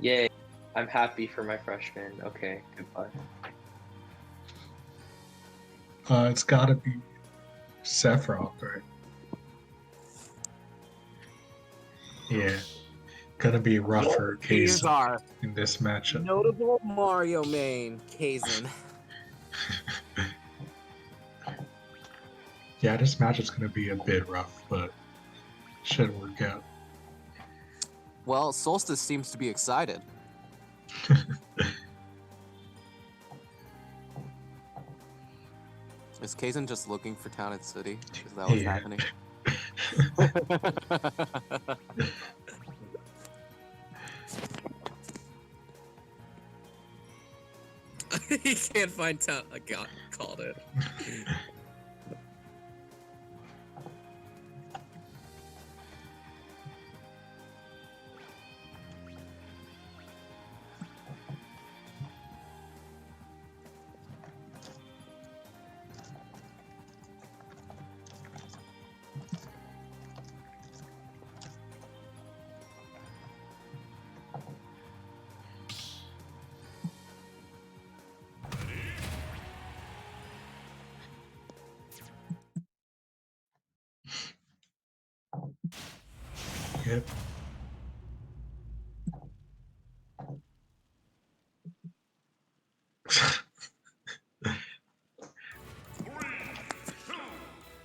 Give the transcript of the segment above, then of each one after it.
Yay. I'm happy for my freshman. Okay, goodbye. It's gotta be Sephiroth, right? Yeah. Gonna be rough for Kazar in this matchup. Notable Mario main, Kazan. Yeah, this matchup's gonna be a bit rough, but should work out. Well, Solstice seems to be excited. Is Kazan just looking for Town and City? Is that what's happening? He can't find Town. I called it. Yep.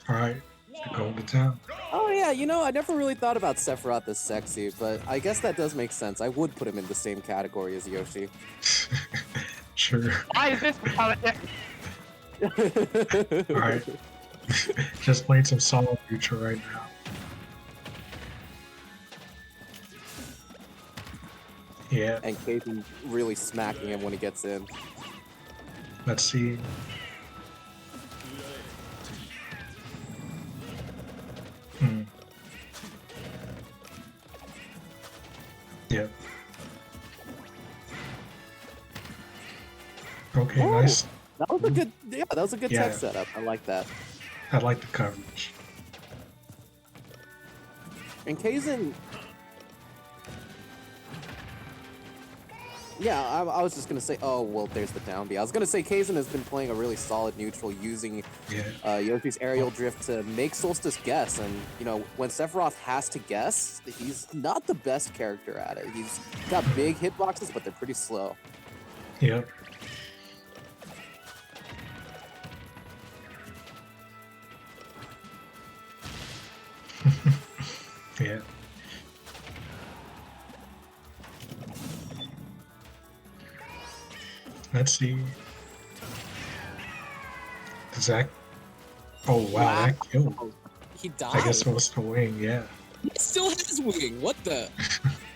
Alright, going to town. Oh yeah, you know, I never really thought about Sephiroth as sexy, but I guess that does make sense. I would put him in the same category as Yoshi. Sure. Why is this Alright. Just playing some solo future right now. Yeah. And Kazan really smacking him when he gets in. Let's see. Yep. Okay, Ooh, nice. That was a good, that was a good tech setup. I like that. I like the coverage. And Kazan, yeah, I was just gonna say, oh well, there's the down B. I was gonna say Kazan has been playing a really solid neutral, using Yoshi's aerial drift to make Solstice guess. And you know, when Sephiroth has to guess, he's not the best character at it. He's got big hitboxes, but they're pretty slow. Yep. Yeah. Let's see. Does that... Oh wow, that killed. He died. I guess it was the wing, yeah. He still has wing. What the?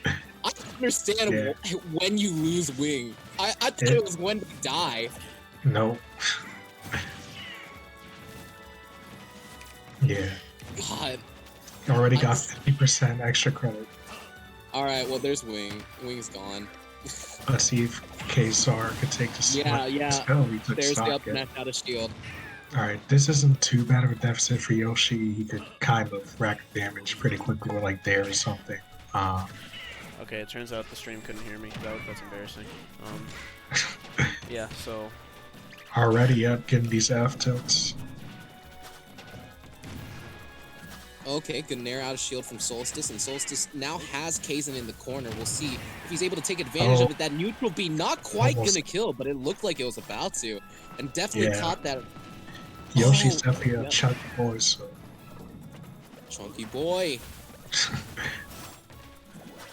I don't understand when you lose wing. I thought it was when you die. No. Yeah. God. Already got 50% extra credit. Alright, well there's wing. Wing's gone. Let's see if Kazar could take the split. Yeah. Oh, he took There's stock the up smash out of shield. Alright, this isn't too bad of a deficit for Yoshi. He could kind of rack damage pretty quickly with like there or something. Okay, it turns out the stream couldn't hear me. That's embarrassing. Yeah, so... Already up, getting these F tilts. Okay, good nair out of shield from Solstice, and Solstice now has Kazan in the corner. We'll see if he's able to take advantage of it. That neutral B not quite gonna kill, but it looked like it was about to. And definitely caught that. Yoshi's definitely a chunky boy, so... Chunky boy.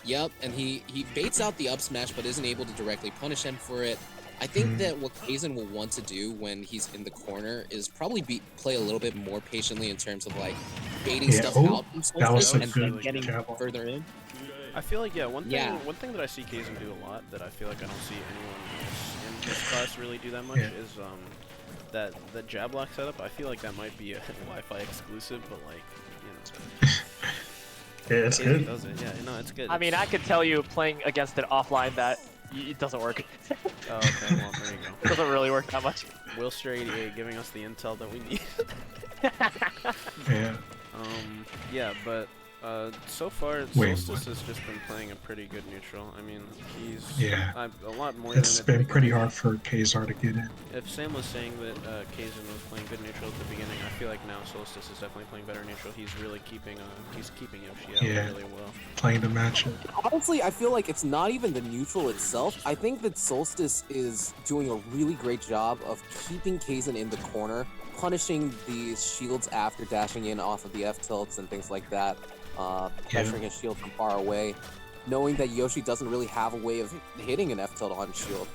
Yep, and he baits out the up smash, but isn't able to directly punish him for it. I think that what Kazan will want to do when he's in the corner is probably play a little bit more patiently in terms of like baiting stuff out from Solstice and then getting further in. I feel like one thing that I see Kazan do a lot that I feel like I don't see anyone else in this class really do that much is that jab lock setup. I feel like that might be a Wi-Fi exclusive, but like yeah, it's good. Does it? Yeah, no, it's good. I mean, I could tell you playing against it offline that it doesn't work. Oh, okay, well, there you go. It doesn't really work that much. Willster88 giving us the intel that we need. Yeah. Yeah, but So far, Solstice has just been playing a pretty good neutral. I mean, he's a lot more It's than been pretty hard for kazar to get in. If Sam was saying that Kazan was playing good neutral at the beginning, I feel like now Solstice is definitely playing better neutral. He's really keeping Yoshi out really well. Playing the matchup. Honestly, I feel like it's not even the neutral itself. I think that Solstice is doing a really great job of keeping Kazan in the corner, punishing these shields after dashing in off of the F-tilts and things like that. Pressuring his shield from far away, knowing that Yoshi doesn't really have a way of hitting an F-tilt on shield.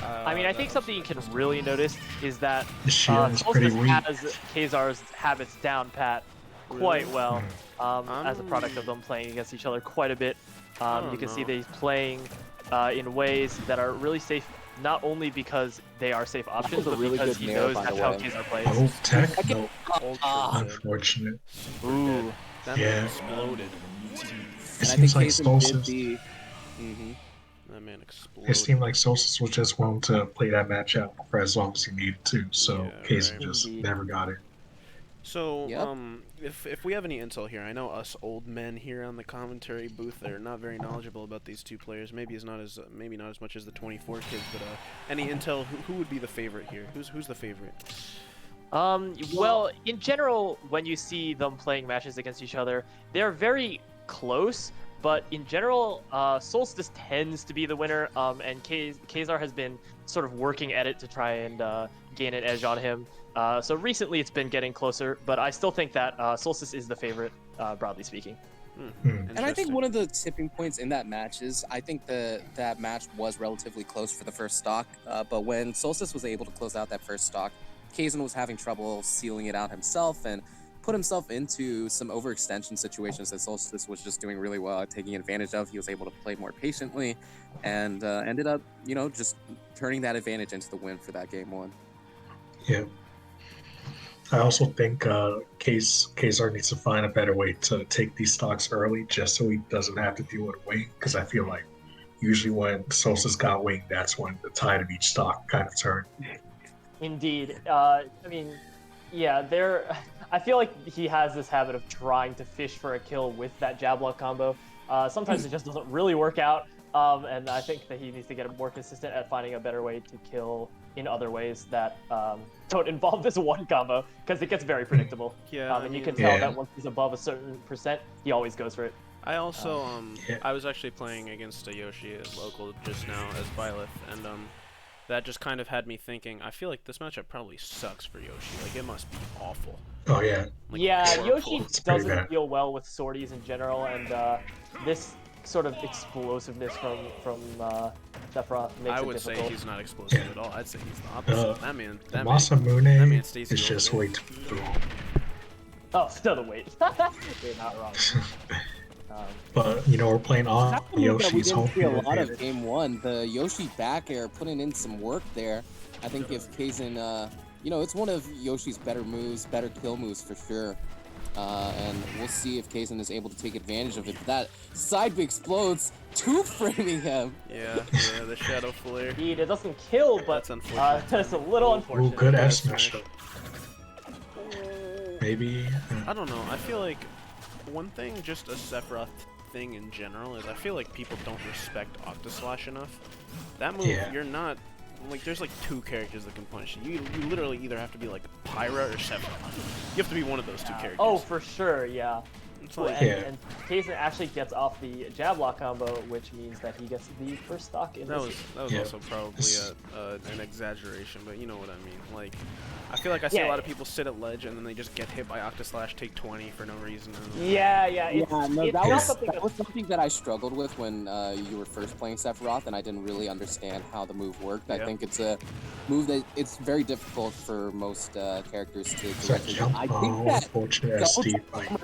I mean, I think something you can really notice is that Solstice has Kazar's habits down pat quite well as a product of them playing against each other quite a bit. You can see that he's playing in ways that are really safe, not only because they are safe options, but really because he knows that's how Kazar plays. Oh, tech? No. Unfortunate. Ooh. That man exploded. It seems like Solstice. That man exploded. It seemed like Solstice was just willing to play that match out for as long as he needed to, so Kazan just never got it. So, if we have any intel here, I know us old men here on the commentary booth are not very knowledgeable about these two players. Maybe not as much as the 24 kids, but any intel? Who would be the favorite here? Who's the favorite? Well, in general, when you see them playing matches against each other, they're very close, but in general, Solstice tends to be the winner, and Kazar has been sort of working at it to try and gain an edge on him. So recently it's been getting closer, but I still think that Solstice is the favorite, broadly speaking. And I think one of the tipping points in that match is I think that match was relatively close for the first stock, but when Solstice was able to close out that first stock, Kazan was having trouble sealing it out himself and put himself into some overextension situations that Solstice was just doing really well at taking advantage of. He was able to play more patiently and ended up, just turning that advantage into the win for that game one. Yeah. I also think Kazar needs to find a better way to take these stocks early just so he doesn't have to deal with wing, because I feel like usually when Solstice got wing, that's when the tide of each stock kind of turned. Indeed. I mean, yeah, I feel like he has this habit of trying to fish for a kill with that jab lock combo. Sometimes it just doesn't really work out, and I think that he needs to get more consistent at finding a better way to kill in other ways that don't involve this one combo, because it gets very predictable. And you can tell that once he's above a certain percent, he always goes for it. I also, I was actually playing against a Yoshi at local just now as Byleth, and that just kind of had me thinking, I feel like this matchup probably sucks for Yoshi. Like, it must be awful. Oh, yeah. Like, yeah, Yoshi doesn't deal well with sorties in general, and this sort of explosiveness from Sephiroth makes it difficult. I would say he's not explosive at all. I'd say he's the opposite. That man stays is just way too long. Oh, still the weight. You're not wrong. But we're playing on Yoshi's home field. A lot of game one, the Yoshi back air putting in some work there. I think if Kazan, it's one of Yoshi's better moves, better kill moves for sure. And we'll see if Kazan is able to take advantage of it. That side B explodes, two-framing him. Yeah, the shadow flare. Indeed, it doesn't kill, but it's a little unfortunate. Ooh, good F smash. Maybe. I don't know. I feel like one thing, just a Sephiroth thing in general, is I feel like people don't respect Octaslash enough. That move, you're not... Like, there's like two characters that can punish you. You literally either have to be like Pyra or Sephiroth. You have to be one of those two characters. Oh, for sure, yeah. Like, and Kazan actually gets off the jab lock combo, which means that he gets the first stock in that this was also probably an exaggeration, but you know what I mean. Like, I feel like I see a lot of people sit at ledge and then they just get hit by Octaslash, take 20 for no reason. That was something that I struggled with when you were first playing Sephiroth, and I didn't really understand how the move worked. I think it's a move that it's very difficult for most characters to directly. I think that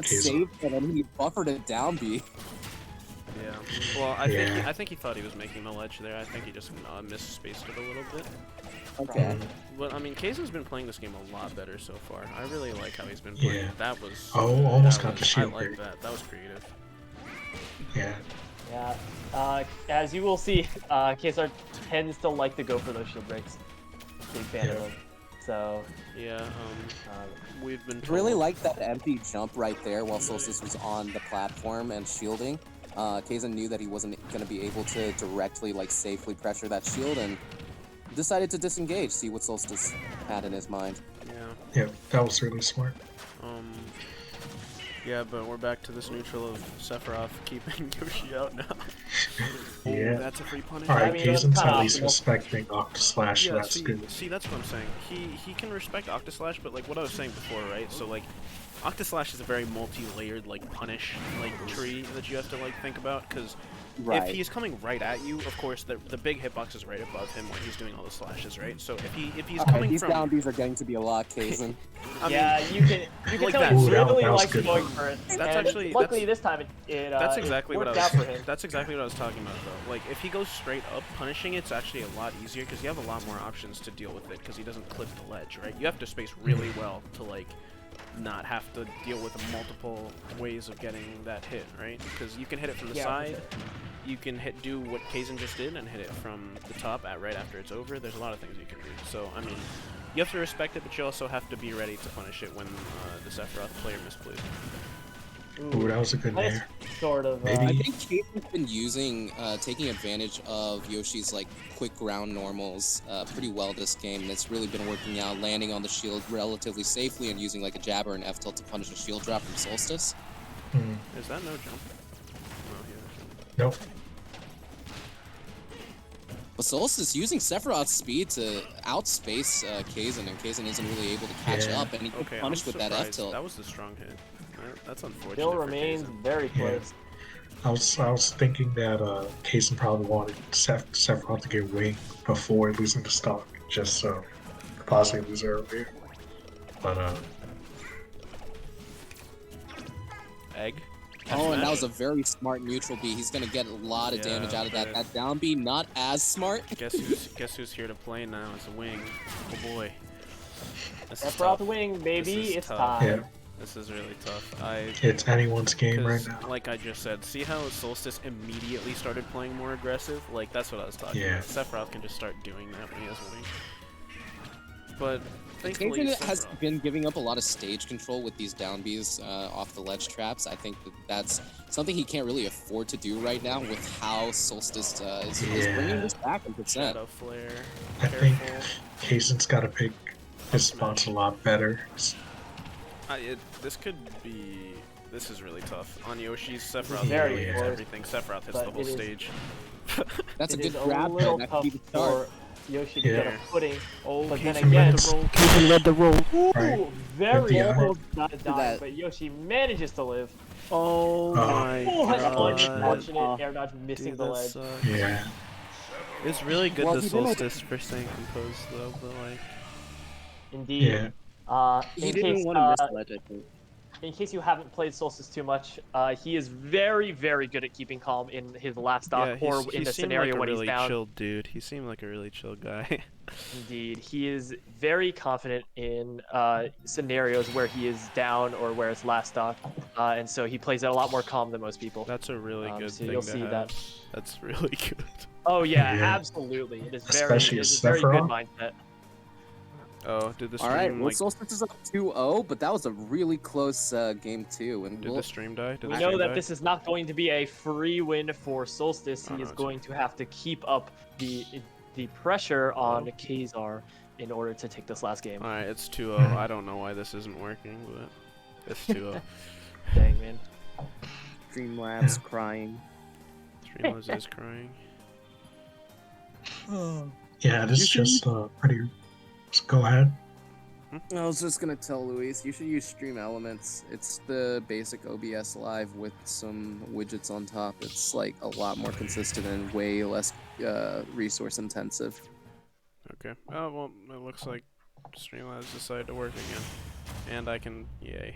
saved it and he buffered it down B. Yeah. Well, I think he thought he was making the ledge there. I think he just misspaced it a little bit. Okay. But I mean, Kazan's been playing this game a lot better so far. I really like how he's been playing. That was almost got the shield. I like that. That was creative. Yeah. Yeah. As you will see, Kazar tends to like to go for those shield breaks. Big fan of them. So yeah, we've been told... Really like that empty jump right there while Solstice was on the platform and shielding. Kazan knew that he wasn't going to be able to directly, like, safely pressure that shield and decided to disengage, see what Solstice had in his mind. Yeah, that was really smart. Yeah, but we're back to this neutral of Sephiroth keeping Yoshi out now. Yeah. Oh, that's a free punish. Alright, Kazan's at least optimal. respecting Octaslash, Yeah, that's good. see, that's what I'm saying. He can respect Octaslash, but like what I was saying before, right? So like, Octaslash is a very multi-layered like punish like tree that you have to like think about, because if he's coming right at you, of course the big hitbox is right above him when he's doing all the slashes, right? So if he's coming these from... down Bs are getting to be a lot, Kazan. Yeah, you can like tell that. he Ooh, really that was likes good. going for it. That's and actually- luckily this time That's exactly it what I worked was. out for him. That's exactly what I was talking about, though. Like, if he goes straight up, punishing it's actually a lot easier because you have a lot more options to deal with it because he doesn't clip the ledge, right? You have to space really well to like not have to deal with multiple ways of getting that hit, right? Because you can hit it from the side. You can do what Kazan just did and hit it from the top right after it's over. There's a lot of things you can do. So, I mean, you have to respect it, but you also have to be ready to punish it when the Sephiroth player misplays. Ooh, that was a good nair. Sort of. Maybe- I think Kazan's been using, taking advantage of Yoshi's like quick ground normals pretty well this game, and it's really been working out, landing on the shield relatively safely and using like a jabber and F tilt to punish a shield drop from Solstice. Is that no jump? Nope. But Solstice using Sephiroth's speed to outspace Kazan, and Kazan isn't really able to catch up, and he gets punished with that F tilt. That was the strong hit. That's unfortunate. Still for remains Kazan. very close. I was thinking that Kazan probably wanted Sephiroth to get winged before losing the stock, just so he could possibly lose earlier. But Egg. Oh, and that was a very smart neutral B. He's gonna get a lot of damage out of that. That down B, not as smart. Guess who's here to play now? It's a wing. Oh boy. Sephiroth wing, baby, it's tough. time. yeah, This is really tough. it's anyone's game right 'cause, now. like I just said, see how Solstice immediately started playing more aggressive? Like that's what I was talking Yeah. about. Sephiroth can just start doing that when he has wing. But thankfully, Kazan has Sephiroth- been giving up a lot of stage control with these down Bs off the ledge traps. I think that's something he can't really afford to do right now with how Solstice is bringing this back in percent. Shadow Flare. I think Careful. Kazan's got to pick his spots a lot better. This is really tough. On Yoshi's, Sephiroth Very really hits close. everything. Sephiroth hits But the whole it is- stage. That's a It good is grab little there. That tough could be the start. for Yoshi to get a Yeah. footing. Oh, But then Kazan again, led the roll. Kazan led the roll. Ooh, Right. very Yeah. almost not a die, That- but Yoshi manages to live. Oh my Oh, that's god. unfortunate. Air dodge missing Dude, the that ledge. sucks. Yeah, It's really good Well, the he didn't- Solstice for staying composed though, but like... Indeed. yeah. He In didn't case, want to miss the ledge, I think. in case you haven't played Solstice too much, he is very, very good at keeping calm in his last stock or in the scenario like when a he's really down. chill dude. He seemed like a really chill guy. Indeed, he is very confident in scenarios where he is down or where it's last stock, and so he plays it a lot more calm than most people. That's a really good so thing you'll to see have. that. That's really good. Oh yeah, Yeah. absolutely. It is Especially it is as a very good Sephiroth. mindset. Oh, did the All right, stream well, like... Solstice is up 2-0, but that was a really close game too. And Did the stream die? Did We the know stream that die? this is not going to be a free win for Solstice. Oh, He no, is it's going to have to keep up the pressure on Kazar in order to take this last game. Alright, it's 2-0. I don't know why this isn't working, but it's 2-0. Dang man. Streamlabs crying. Streamlabs is crying. Yeah, this is You just pretty. Just go ahead. I was just gonna tell Luis, you should use Stream Elements. It's the basic OBS Live with some widgets on top. It's like a lot more consistent and way less resource intensive. Okay. Oh, well, it looks like Streamlabs decided to work again. And I can... Yay.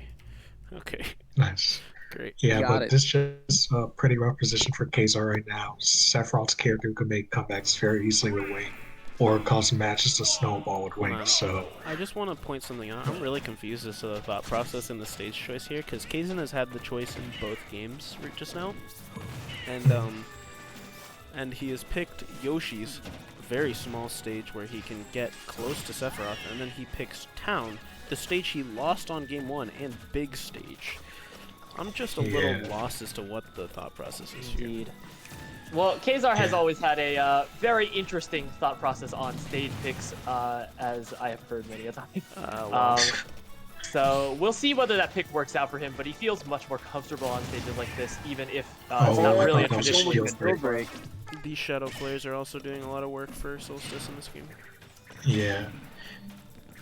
Okay. Nice. Great. Yeah, Got but it. this just a pretty rough position for Kazar right now. Sephiroth's character could make comebacks very easily with Wing, or cause matches to snowball with Wing. So I just want to point something out. I'm really confused as to the thought process in the stage choice here, because Kazan has had the choice in both games just now, and he has picked Yoshi's very small stage where he can get close to Sephiroth, and then he picks Town, the stage he lost on game 1, and big stage. I'm just a little lost as to what the thought process is here. Indeed. Well, Kazar has always had a very interesting thought process on stage picks, as I have heard many a time. So we'll see whether that pick works out for him, but he feels much more comfortable on stages like this, even if it's not really a traditional break. These Shadow players are also doing a lot of work for Solstice in this game. Yeah.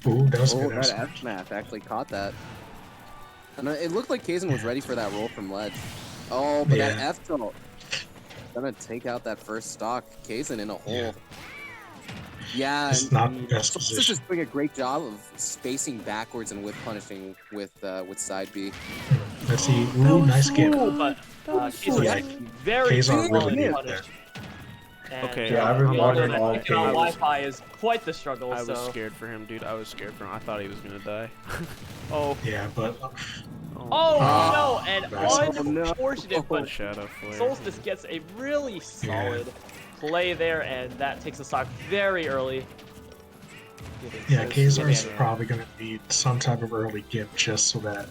Ooh, that was good. That F-Smash actually caught that. And it looked like Kazan was ready for that roll from ledge. Oh, but that F-tilt. Gonna take out that first stock. Kazan in a hole. Yeah, it's not the best Solstice position. is doing a great job of spacing backwards and whip punishing with side B. Let's see. Ooh, nice get. But Kazar very Kazar well really punished. And, Okay, yeah, I've been wondering all that Wi-Fi is quite the struggle. I was scared for him, dude. I was scared for him. I thought he was gonna die. Oh. Yeah, but. Oh no! And unfortunate, but Shadow Flare. Solstice gets a really solid play there, and that takes a stock very early. Yeah, Kazar is probably going to need some type of early gift just so that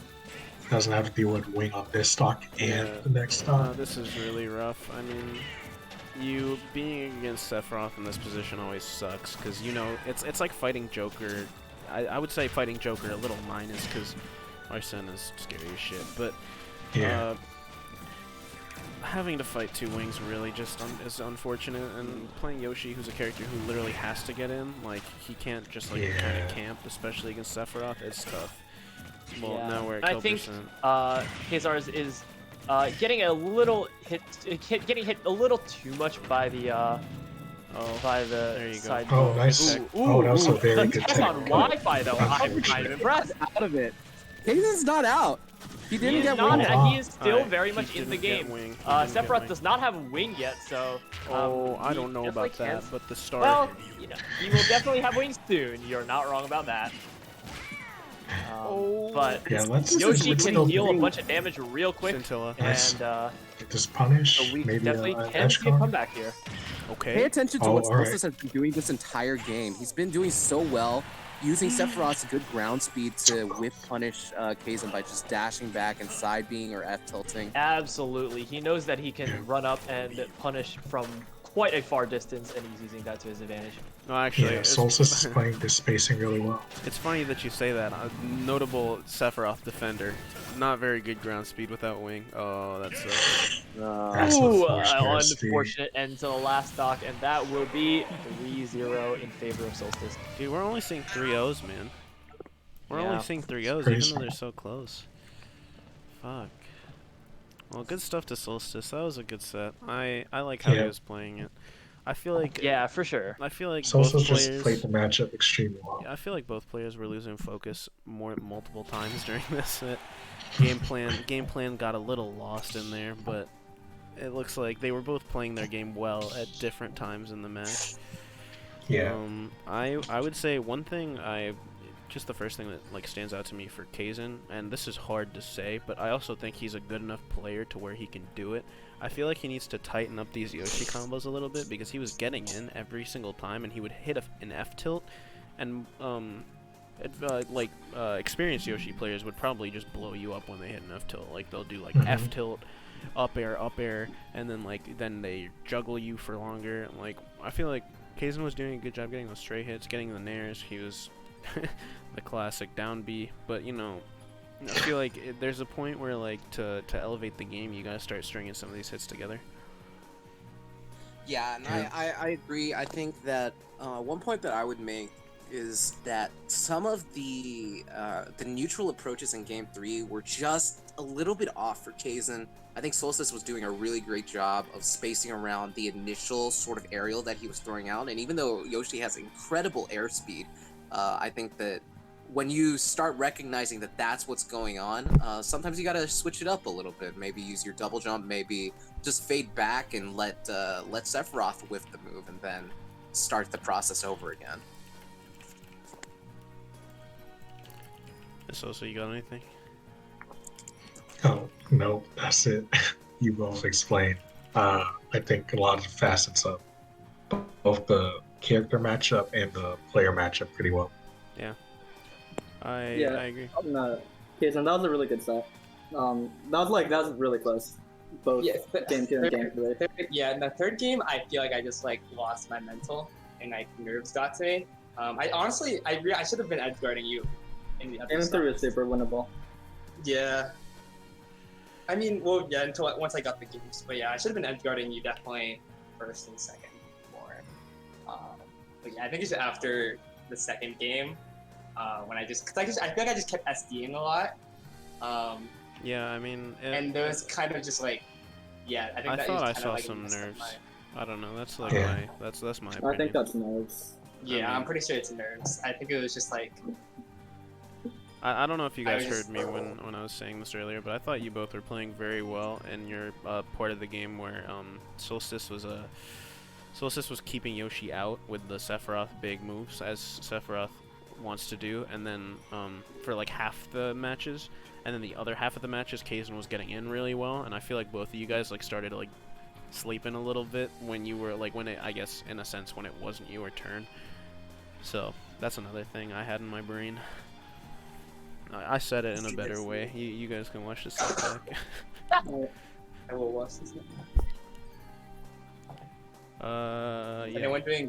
he doesn't have to deal with wing on this stock and the next stock. This is really rough. I mean, you being against Sephiroth in this position always sucks, because, you know, it's like fighting Joker. I would say fighting Joker a little minus, because Arsene is scary as shit, but having to fight two wings really just is unfortunate, and playing Yoshi, who's a character who literally has to get in, like, he can't just, like, kind of camp, especially against Sephiroth, it's tough. Well, now we're at kill I think percent. Kazar is getting a little getting hit a little too much by the there you side. go. Oh, nice. Ooh, Oh, that was a very good tech tech. on Wi-Fi though. I'm kind of impressed. Out of it. Kazan's not out. He didn't get not, wing. he is still very He much in the didn't get game. wing. He didn't get Sephiroth wing. does not have a wing yet, so. I don't know definitely about that, can. but the start. Well, you know, he will definitely have wings soon. You're not wrong about that. But Yeah, Yoshi let's can go heal a through. bunch of damage real quick, Scintilla. and Get this punish. so we Maybe definitely an can edge see a guard. comeback here. Okay. Pay attention to Oh, what all right. Solstice has been doing this entire game. He's been doing so well, using Sephiroth's good ground speed to whip punish Kazan by just dashing back and side being or F tilting. Absolutely, he knows that he can run up and punish from quite a far distance, and he's using that to his advantage. No, actually, Yeah, Solstice is playing this spacing really well. it's funny that you say that. A notable Sephiroth defender. Not very good ground speed without wing. Oh, that sucks. That's Ooh, unfortunate. unfortunate end to the last stock, and that will be 3-0 in favor of Solstice. Dude, we're only seeing 3-0s, man. We're only Yeah. seeing 3-0s, Crazy. even though they're so close. Fuck. Well, good stuff to Solstice. That was a good set. I like how he was playing it. I feel like Yeah, for sure. I feel like Solstice both just players. played the matchup extremely well. Yeah, I feel like both players were losing focus multiple times during this set. Game plan got a little lost in there, but it looks like they were both playing their game well at different times in the match. Yeah. I would say one thing just the first thing that like stands out to me for Kazan, and this is hard to say, but I also think he's a good enough player to where he can do it. I feel like he needs to tighten up these Yoshi combos a little bit, because he was getting in every single time, and he would hit an F tilt, and experienced Yoshi players would probably just blow you up when they hit an F tilt. Like they'll do like F tilt, up air, and then they juggle you for longer. Like I feel like Kazan was doing a good job getting those stray hits, getting the nairs. He was the classic down B, but you know, I feel like there's a point where like to elevate the game, you gotta start stringing some of these hits together. Yeah, and I agree. I think that one point that I would make is that some of the neutral approaches in Game 3 were just a little bit off for Kazan. I think Solstice was doing a really great job of spacing around the initial sort of aerial that he was throwing out, and even though Yoshi has incredible airspeed, I think that when you start recognizing that that's what's going on, sometimes you gotta switch it up a little bit. Maybe use your double jump, maybe just fade back and let Sephiroth whiff the move, and then start the process over again. So you got anything? Oh, no, that's it. You both explained. I think a lot of the facets of both the character matchup and the player matchup pretty well. Yeah. I agree. Jason, that was a really good stuff. That was really close. Both game 2 and game 3. Yeah, in the third game, I feel like I just like lost my mental and like nerves got to me. I honestly, I should have been edge guarding you. In the other Game 3 was super winnable. Yeah. I mean, well, yeah, until once I got the games, but yeah, I should have been edge guarding you definitely first and second more. But yeah, I think it's after the second game when I feel like I just kept SDing a lot. Yeah, I mean, and there was kind of just like, yeah, I think I that thought I was saw like some nerves. I don't know. That's like that's my opinion. I think that's nerves. Yeah, I'm pretty sure it's nerves. I think it was just like. I don't know if you guys heard me when I was saying this earlier, but I thought you both were playing very well in your part of the game where Solstice was keeping Yoshi out with the Sephiroth big moves as Sephiroth wants to do, and then for like half the matches, and then the other half of the matches, Kazan was getting in really well, and I feel like both of you guys like started like sleeping a little bit when you were like I guess in a sense when it wasn't your turn. So that's another thing I had in my brain. I said it in a better way. You guys can watch this back. I will watch this. Yeah. Anyone doing